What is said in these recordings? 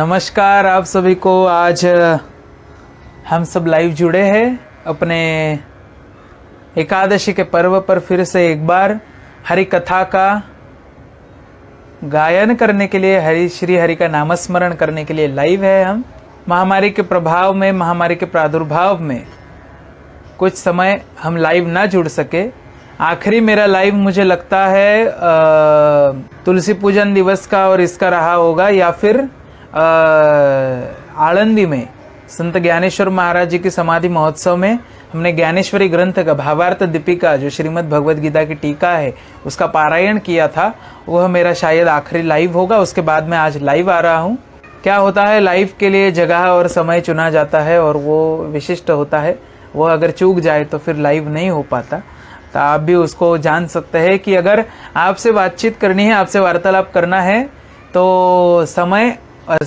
नमस्कार आप सभी को। आज हम सब लाइव जुड़े हैं अपने एकादशी के पर्व पर फिर से एक बार हरि कथा का गायन करने के लिए, श्री हरि का नामस्मरण करने के लिए लाइव है। हम महामारी के प्रभाव में, महामारी के प्रादुर्भाव में कुछ समय हम लाइव ना जुड़ सके। आखिरी मेरा लाइव मुझे लगता है तुलसी पूजन दिवस का और इसका रहा होगा, या फिर आळंदी में संत ज्ञानेश्वर महाराज जी की समाधि महोत्सव में हमने ज्ञानेश्वरी ग्रंथ का भावार्थ दीपिका जो श्रीमद् भगवद गीता की टीका है उसका पारायण किया था। वह मेरा शायद आखिरी लाइव होगा। उसके बाद मैं आज लाइव आ रहा हूँ। क्या होता है, लाइव के लिए जगह और समय चुना जाता है और वो विशिष्ट होता है। वो अगर चूक जाए तो फिर लाइव नहीं हो पाता। तो आप भी उसको जान सकते हैं कि अगर आपसे बातचीत करनी है, आपसे वार्तालाप करना है तो समय और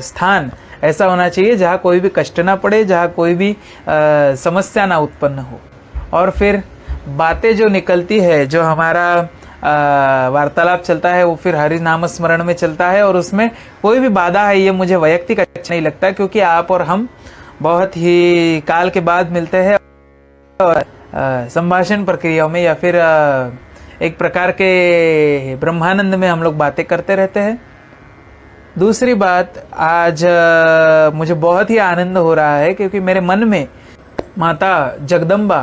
स्थान ऐसा होना चाहिए जहाँ कोई भी कष्ट ना पड़े, जहाँ कोई भी समस्या ना उत्पन्न हो। और फिर बातें जो निकलती है, जो हमारा वार्तालाप चलता है, वो फिर हरि नाम स्मरण में चलता है और उसमें कोई भी बाधा है ये मुझे वैयक्तिक अच्छा नहीं लगता, क्योंकि आप और हम बहुत ही काल के बाद मिलते हैं और संभाषण प्रक्रियाओं में या फिर एक प्रकार के ब्रह्मानंद में हम लोग बातें करते रहते हैं। दूसरी बात, आज मुझे बहुत ही आनंद हो रहा है क्योंकि मेरे मन में माता जगदम्बा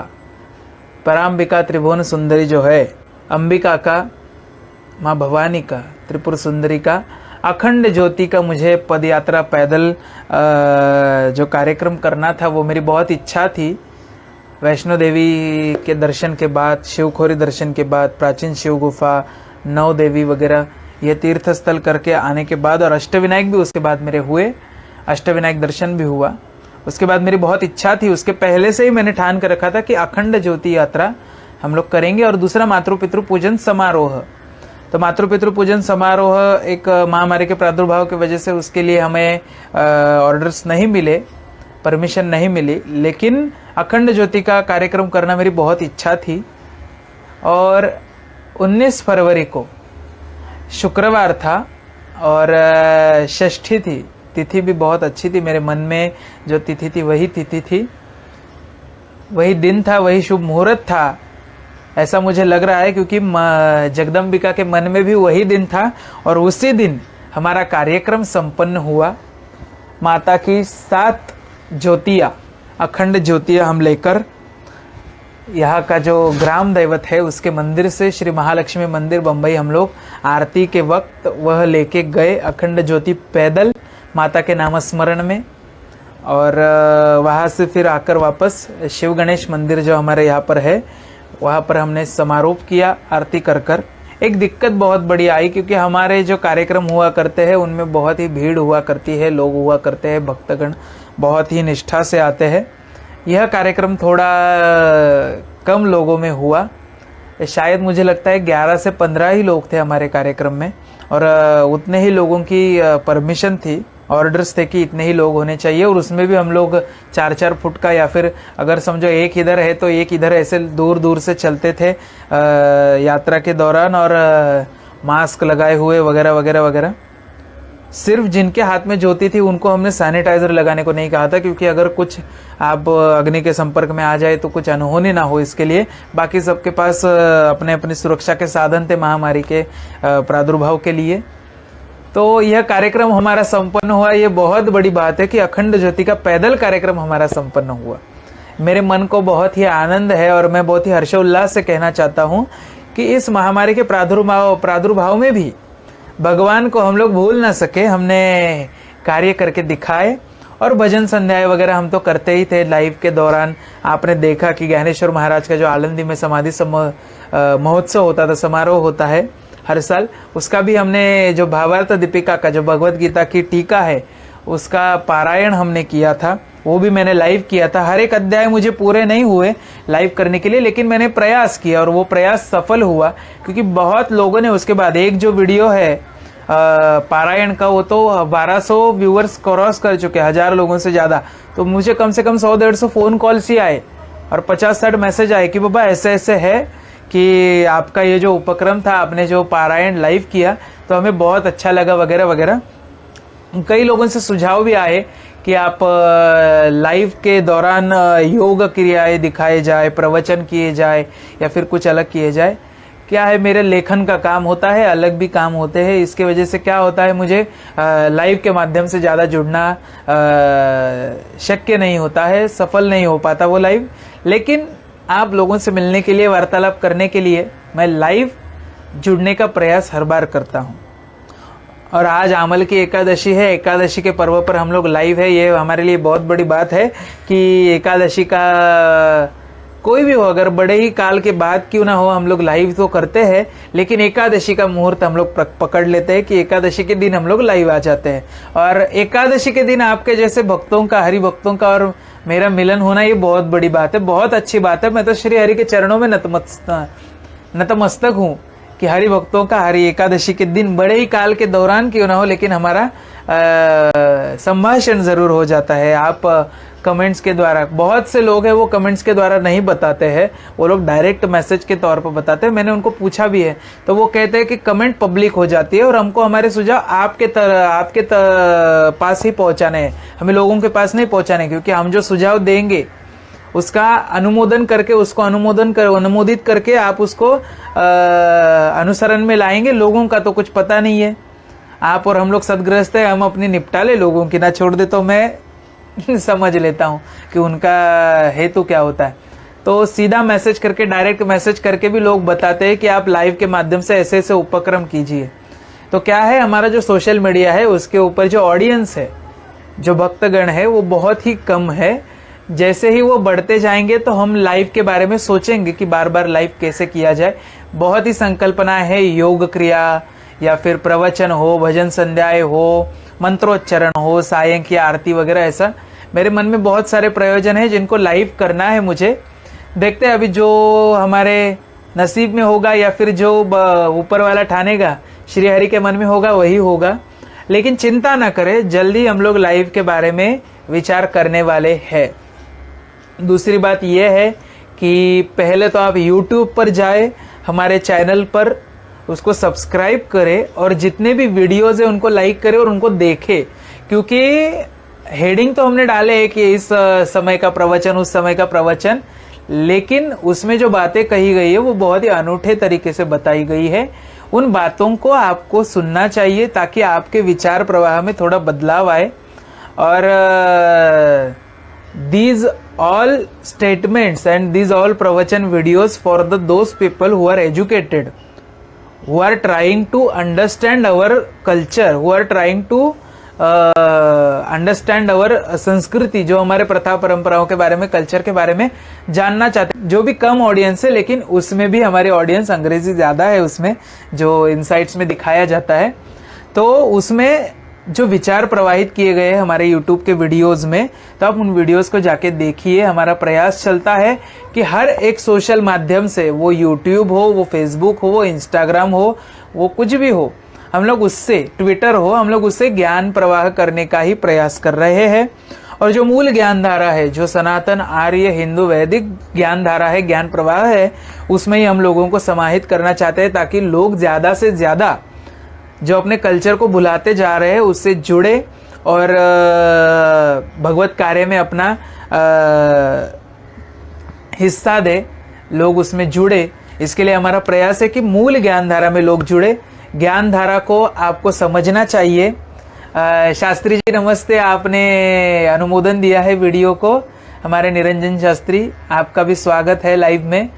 पराम्बिका त्रिभुवन सुंदरी जो है, अंबिका का, माँ भवानी का, त्रिपुर सुंदरी का अखंड ज्योति का मुझे पदयात्रा पैदल जो कार्यक्रम करना था वो मेरी बहुत इच्छा थी। वैष्णो देवी के दर्शन के बाद, शिवखोरी दर्शन के बाद, प्राचीन शिव गुफा, नौ देवी वगैरह ये तीर्थ स्थल करके आने के बाद, और अष्टविनायक भी उसके बाद मेरे हुए, अष्टविनायक दर्शन भी हुआ। उसके बाद मेरी बहुत इच्छा थी, उसके पहले से ही मैंने ठान कर रखा था कि अखंड ज्योति यात्रा हम लोग करेंगे। और दूसरा मातृ पितृ पूजन समारोह। तो मातृ पितृ पूजन समारोह एक महामारी के प्रादुर्भाव की वजह से उसके लिए हमें ऑर्डर्स नहीं मिले, परमिशन नहीं मिली, लेकिन अखंड ज्योति का कार्यक्रम करना मेरी बहुत इच्छा थी। और 19 फरवरी को शुक्रवार था और षष्ठी थी। तिथि भी बहुत अच्छी थी। मेरे मन में जो तिथि थी वही तिथि थी, वही दिन था, वही शुभ मुहूर्त था, ऐसा मुझे लग रहा है, क्योंकि जगदम्बिका के मन में भी वही दिन था। और उसी दिन हमारा कार्यक्रम संपन्न हुआ। माता की 7 ज्योतियाँ, अखंड ज्योतियाँ हम लेकर यहाँ का जो ग्राम दैवत है उसके मंदिर से, श्री महालक्ष्मी मंदिर बम्बई, हम लोग आरती के वक्त वह लेके गए अखंड ज्योति पैदल माता के नामस्मरण में। और वहाँ से फिर आकर वापस शिव गणेश मंदिर जो हमारे यहाँ पर है वहाँ पर हमने समारोह किया आरती कर कर। एक दिक्कत बहुत बड़ी आई, क्योंकि हमारे जो कार्यक्रम हुआ करते हैं उनमें बहुत ही भीड़ हुआ करती है, लोग हुआ करते हैं, भक्तगण बहुत ही निष्ठा से आते हैं। यह कार्यक्रम थोड़ा कम लोगों में हुआ। शायद मुझे लगता है 11 से 15 ही लोग थे हमारे कार्यक्रम में, और उतने ही लोगों की परमिशन थी, ऑर्डर्स थे कि इतने ही लोग होने चाहिए। और उसमें भी हम लोग 4-4 फुट का, या फिर अगर समझो एक इधर है तो एक इधर, ऐसे दूर दूर से चलते थे यात्रा के दौरान, और मास्क लगाए हुए वगैरह वगैरह वगैरह। सिर्फ जिनके हाथ में ज्योति थी उनको हमने सैनिटाइजर लगाने को नहीं कहा था, क्योंकि अगर कुछ आप अग्नि के संपर्क में आ जाए तो कुछ अनहोनी ना हो, इसके लिए। बाकी सबके पास अपने अपनी सुरक्षा के साधन थे महामारी के प्रादुर्भाव के लिए। तो यह कार्यक्रम हमारा संपन्न हुआ। ये बहुत बड़ी बात है कि अखंड ज्योति का पैदल कार्यक्रम हमारा संपन्न हुआ। मेरे मन को बहुत ही आनंद है और मैं बहुत ही हर्षोल्लास से कहना चाहता हूँ कि इस महामारी के प्रादुर्भाव में भी भगवान को हम लोग भूल ना सके। हमने कार्य करके दिखाए, और भजन संध्याएं वगैरह हम तो करते ही थे। लाइव के दौरान आपने देखा कि ज्ञानेश्वर महाराज का जो आळंदी में समाधि महोत्सव होता था, समारोह होता है हर साल, उसका भी हमने जो भावार्थ दीपिका का, जो भगवद गीता की टीका है, उसका पारायण हमने किया था। वो भी मैंने लाइव किया था। हर एक अध्याय मुझे पूरे नहीं हुए लाइव करने के लिए, लेकिन मैंने प्रयास किया और वो प्रयास सफल हुआ, क्योंकि बहुत लोगों ने उसके बाद, एक जो वीडियो है पारायण का, वो तो 1200 व्यूअर्स क्रॉस कर चुके, 1000 लोगों से ज़्यादा। तो मुझे कम से कम 100-150 फ़ोन कॉल्स ही आए और 50-60 मैसेज आए कि बाबा ऐसे ऐसे है कि आपका ये जो उपक्रम था, आपने जो पारायण लाइव किया तो हमें बहुत अच्छा लगा वगैरह वगैरह। कई लोगों से सुझाव भी आए कि आप लाइव के दौरान योग क्रियाएं दिखाए जाए, प्रवचन किए जाए या फिर कुछ अलग किए जाए। क्या है, मेरे लेखन का काम होता है, अलग भी काम होते हैं, इसके वजह से क्या होता है मुझे लाइव के माध्यम से ज़्यादा जुड़ना शक्य नहीं होता है, सफल नहीं हो पाता वो लाइव। लेकिन आप लोगों से मिलने के लिए, वार्तालाप करने के लिए मैं लाइव जुड़ने का प्रयास हर बार करता हूँ। और आज आमल की एकादशी है, एकादशी के पर्व पर हम लोग लाइव है, ये हमारे लिए बहुत बड़ी बात है कि एकादशी का कोई भी हो, अगर बड़े ही काल के बाद क्यों ना हो, हम लोग लाइव तो करते हैं, लेकिन एकादशी का मुहूर्त हम लोग पकड़ लेते हैं कि एकादशी के दिन हम लोग लाइव आ जाते हैं। और एकादशी के दिन आपके जैसे भक्तों का, हरि भक्तों का और मेरा मिलन होना, ये बहुत बड़ी बात है, बहुत अच्छी बात है। मैं तो श्री हरि के चरणों में नतमस्तक हूँ कि हरि भक्तों का हरि एकादशी के दिन, बड़े ही काल के दौरान क्यों ना हो, लेकिन हमारा संभाषण जरूर हो जाता है। आप कमेंट्स के द्वारा, बहुत से लोग हैं वो कमेंट्स के द्वारा नहीं बताते हैं, वो लोग डायरेक्ट मैसेज के तौर पर बताते हैं। मैंने उनको पूछा भी है तो वो कहते हैं कि कमेंट पब्लिक हो जाती है और हमको हमारे सुझाव आपके पास ही पहुंचाने हैं, हमें लोगों के पास नहीं पहुंचाने, क्योंकि हम जो सुझाव देंगे उसका अनुमोदन करके, उसको अनुमोदित करके आप उसको अनुसरण में लाएंगे। लोगों का तो कुछ पता नहीं है, आप और हम लोग सदग्रस्त है, हम अपनी निपटा ले, लोगों की ना छोड़ दे तो मैं समझ लेता हूँ कि उनका हेतु क्या होता है। तो सीधा मैसेज करके, डायरेक्ट मैसेज करके भी लोग बताते हैं कि आप लाइव के माध्यम से ऐसे ऐसे उपक्रम कीजिए। तो क्या है, हमारा जो सोशल मीडिया है उसके ऊपर जो ऑडियंस है, जो भक्तगण है, वो बहुत ही कम है। जैसे ही वो बढ़ते जाएंगे तो हम लाइव के बारे में सोचेंगे कि बार बार लाइव कैसे किया जाए। बहुत ही संकल्पना है, योग क्रिया या फिर प्रवचन हो, भजन संध्याएं हो, मंत्रोच्चारण हो, सायं की आरती वगैरह, ऐसा मेरे मन में बहुत सारे प्रयोजन है जिनको लाइव करना है मुझे। देखते हैं अभी जो हमारे नसीब में होगा या फिर जो ऊपर वाला ठानेगा, श्री हरि के मन में होगा वही होगा। लेकिन चिंता ना करें, जल्दी हम लोग लाइव के बारे में विचार करने वाले हैं। दूसरी बात यह है कि पहले तो आप YouTube पर जाए, हमारे चैनल पर उसको सब्सक्राइब करें और जितने भी वीडियोज़ हैं उनको लाइक करें और उनको देखें, क्योंकि हेडिंग तो हमने डाले है कि इस समय का प्रवचन, उस समय का प्रवचन, लेकिन उसमें जो बातें कही गई है वो बहुत ही अनूठे तरीके से बताई गई है। उन बातों को आपको सुनना चाहिए ताकि आपके विचार प्रवाह में थोड़ा बदलाव आए। और these all statements and these all pravachan videos for those people who are educated, who are trying to understand our culture, who are trying to understand our संस्कृति, जो हमारे प्रथा परंपराओं के बारे में, कल्चर के बारे में जानना चाहते हैं। जो भी कम ऑडियंस है, लेकिन उसमें भी हमारी ऑडियंस अंग्रेजी ज़्यादा है उसमें, जो इनसाइट्स में दिखाया जाता है। तो उसमें जो विचार प्रवाहित किए गए हैं हमारे YouTube के वीडियोस में, तो आप उन वीडियोस को जाके देखिए। हमारा प्रयास चलता है कि हर एक सोशल माध्यम से, वो YouTube हो, वो Facebook हो, वो Instagram हो, वो कुछ भी हो, हम लोग उससे, ट्विटर हो, हम लोग उससे ज्ञान प्रवाह करने का ही प्रयास कर रहे हैं। और जो मूल ज्ञान धारा है, जो सनातन आर्य हिंदू वैदिक ज्ञान धारा है, ज्ञान प्रवाह है, उसमें ही हम लोगों को समाहित करना चाहते हैं ताकि लोग ज़्यादा से ज़्यादा जो अपने कल्चर को भुलाते जा रहे हैं उससे जुड़े और भगवत कार्य में अपना हिस्सा दे, लोग उसमें जुड़े। इसके लिए हमारा प्रयास है कि मूल ज्ञान धारा में लोग जुड़े। ज्ञान धारा को आपको समझना चाहिए। शास्त्री जी नमस्ते, आपने अनुमोदन दिया है वीडियो को, हमारे निरंजन शास्त्री, आपका भी स्वागत है लाइव में।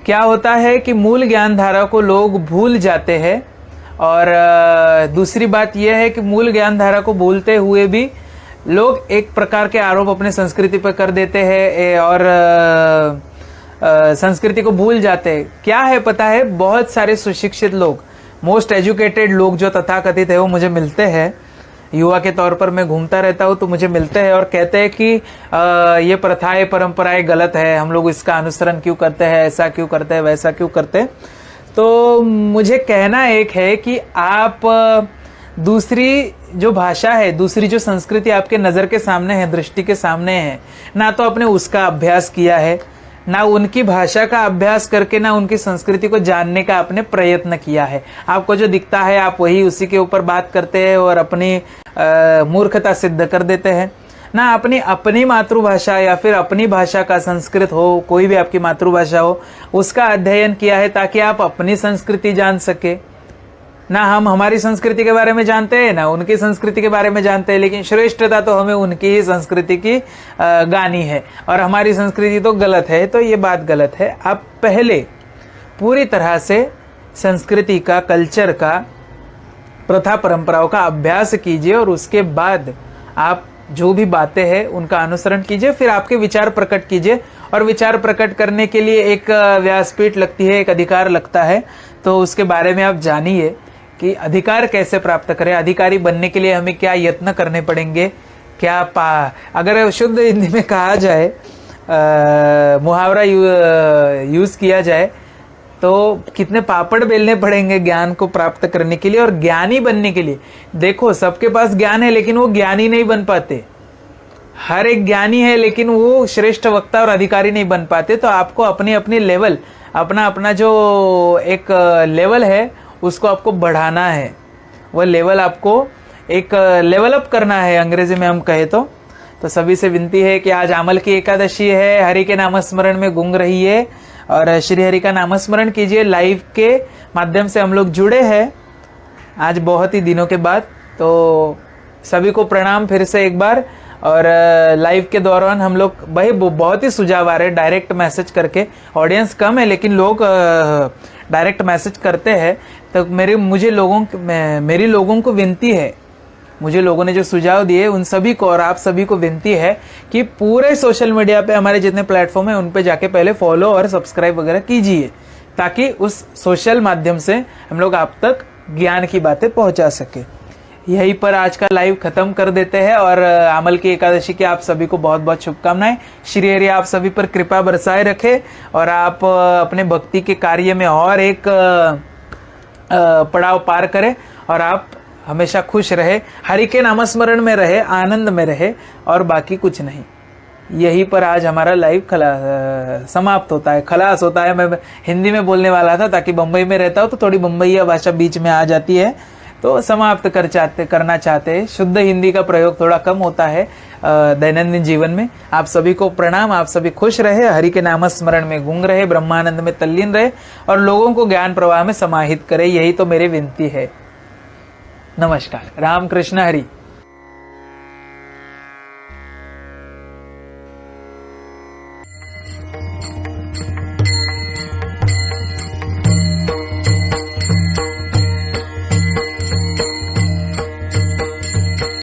क्या होता है कि मूल ज्ञान धारा को लोग भूल जाते हैं, और दूसरी बात यह है कि मूल ज्ञान धारा को भूलते हुए भी लोग एक प्रकार के आरोप अपने संस्कृति पर कर देते हैं और संस्कृति को भूल जाते हैं। क्या है पता है, बहुत सारे सुशिक्षित लोग, मोस्ट एजुकेटेड लोग जो तथाकथित है, वो मुझे मिलते हैं। युवा के तौर पर मैं घूमता रहता हूँ तो मुझे मिलते हैं और कहते हैं कि ये प्रथाएं परंपराएं गलत है, हम लोग इसका अनुसरण क्यों करते हैं, ऐसा क्यों करते हैं, वैसा क्यों करते हैं। तो मुझे कहना एक है कि आप दूसरी जो भाषा है, दूसरी जो संस्कृति आपके नज़र के सामने है, दृष्टि के सामने है, ना तो आपने उसका अभ्यास किया है, ना उनकी भाषा का अभ्यास करके ना उनकी संस्कृति को जानने का आपने प्रयत्न किया है। आपको जो दिखता है आप वही उसी के ऊपर बात करते हैं और अपनी मूर्खता सिद्ध कर देते हैं। ना अपनी मातृभाषा या फिर अपनी भाषा का, संस्कृत हो, कोई भी आपकी मातृभाषा हो, उसका अध्ययन किया है ताकि आप अपनी संस्कृति जान सके। ना हम हमारी संस्कृति के बारे में जानते हैं ना उनकी संस्कृति के बारे में जानते हैं, लेकिन श्रेष्ठता तो हमें उनकी ही संस्कृति की गानी है और हमारी संस्कृति तो गलत है। तो ये बात गलत है। आप पहले पूरी तरह से संस्कृति का, कल्चर का, प्रथा परंपराओं का अभ्यास कीजिए और उसके बाद आप जो भी बातें हैं उनका अनुसरण कीजिए, फिर आपके विचार प्रकट कीजिए। और विचार प्रकट करने के लिए एक व्यासपीठ लगती है, एक अधिकार लगता है, तो उसके बारे में आप जानिए कि अधिकार कैसे प्राप्त करें, अधिकारी बनने के लिए हमें क्या यत्न करने पड़ेंगे, अगर शुद्ध हिंदी में कहा जाए, मुहावरा यूज किया जाए तो कितने पापड़ बेलने पड़ेंगे ज्ञान को प्राप्त करने के लिए और ज्ञानी बनने के लिए। देखो सबके पास ज्ञान है लेकिन वो ज्ञानी नहीं बन पाते। हर एक ज्ञानी है लेकिन वो श्रेष्ठ वक्ता और अधिकारी नहीं बन पाते। तो आपको अपनी अपनी लेवल, अपना जो एक लेवल है उसको आपको बढ़ाना है। वह लेवल आपको एक लेवल अप करना है, अंग्रेजी में हम कहे तो सभी से विनती है कि आज अमल की एकादशी है, हरि के नामस्मरण में गुंग रहिए और श्री हरि का नामस्मरण कीजिए। लाइव के माध्यम से हम लोग जुड़े हैं आज बहुत ही दिनों के बाद, तो सभी को प्रणाम फिर से एक बार। और लाइव के दौरान हम लोग भाई बहुत ही सुझाव आ रहे हैं डायरेक्ट मैसेज करके। ऑडियंस कम है लेकिन लोग डायरेक्ट मैसेज करते हैं। तो मेरी लोगों को विनती है, मुझे लोगों ने जो सुझाव दिए उन सभी को और आप सभी को विनती है कि पूरे सोशल मीडिया पे हमारे जितने प्लेटफॉर्म है उन पे जाके पहले फॉलो और सब्सक्राइब वगैरह कीजिए, ताकि उस सोशल माध्यम से हम लोग आप तक ज्ञान की बातें पहुंचा सके। यहीं पर आज का लाइव खत्म कर देते हैं और अमल की एकादशी की आप सभी को बहुत बहुत शुभकामनाएं। श्री हरि आप सभी पर कृपा बरसाए रखे और आप अपने भक्ति के कार्य में और एक पड़ाव पार करें और आप हमेशा खुश रहे, हरि के नामस्मरण में रहे, आनंद में रहे और बाकी कुछ नहीं। यहीं पर आज हमारा लाइव समाप्त होता है, खलास होता है। मैं हिंदी में बोलने वाला था ताकि बम्बई में रहता हूँ तो थोड़ी बम्बईया भाषा बीच में आ जाती है, तो समाप्त करना चाहते हैं। शुद्ध हिंदी का प्रयोग थोड़ा कम होता है दैनंदिन जीवन में। आप सभी को प्रणाम, आप सभी खुश रहे, हरि के नामस्मरण में गुंग रहे, ब्रह्मानंद में तल्लीन रहे और लोगों को ज्ञान प्रवाह में समाहित करे। यही तो मेरी विनती है। नमस्कार, राम कृष्ण हरि।